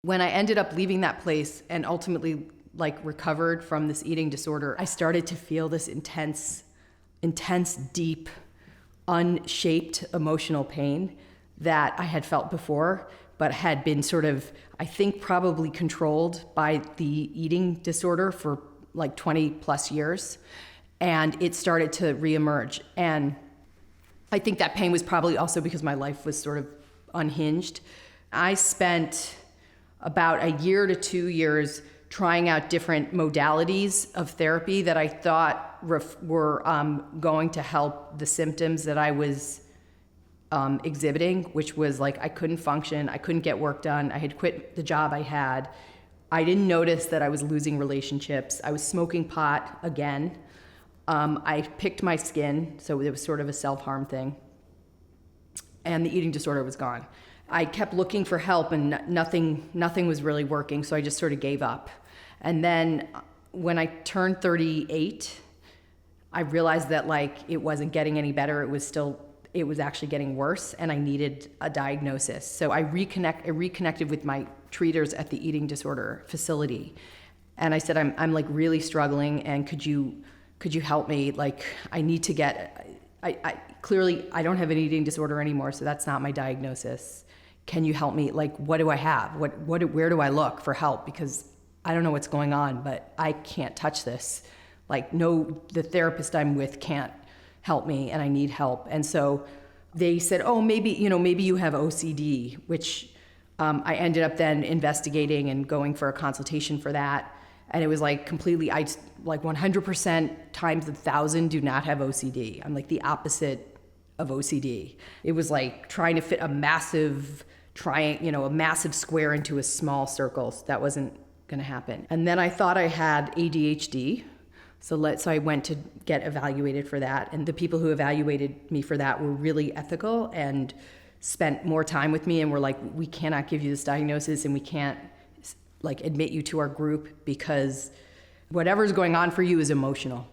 When I ended up leaving that place and ultimately recovered from this eating disorder, I started to feel this intense, deep, unshaped emotional pain that I had felt before, but had been sort of, I think, probably controlled by the eating disorder for 20 plus years. And it started to reemerge. And I think that pain was probably also because my life was sort of unhinged. I spent about a year to 2 years trying out different modalities of therapy that I thought were going to help the symptoms that I was exhibiting, which was I couldn't function, I couldn't get work done, I had quit the job I had. I didn't notice that I was losing relationships. I was smoking pot again. I picked my skin, so it was sort of a self-harm thing. And the eating disorder was gone. I kept looking for help and nothing was really working, so I just sort of gave up. And then when I turned 38, I realized that it wasn't getting any better. It was actually getting worse, and I needed a diagnosis. So I reconnected with my treaters at the eating disorder facility. And I said, I'm really struggling, and could you help me? I need to get, clearly I don't have an eating disorder anymore, so that's not my diagnosis. Can you help me? What do I have? Where do I look for help? Because I don't know what's going on, but I can't touch this. No, the therapist I'm with can't help me, and I need help. And so they said, oh, maybe you have OCD, which I ended up then investigating and going for a consultation for that. And it was completely, 100% times 1,000 do not have OCD. I'm the opposite of OCD. It was trying to fit a massive a massive square into a small circle. So that wasn't going to happen. And then I thought I had ADHD. So I went to get evaluated for that. And the people who evaluated me for that were really ethical and spent more time with me and were we cannot give you this diagnosis, and we can't admit you to our group because whatever's going on for you is emotional.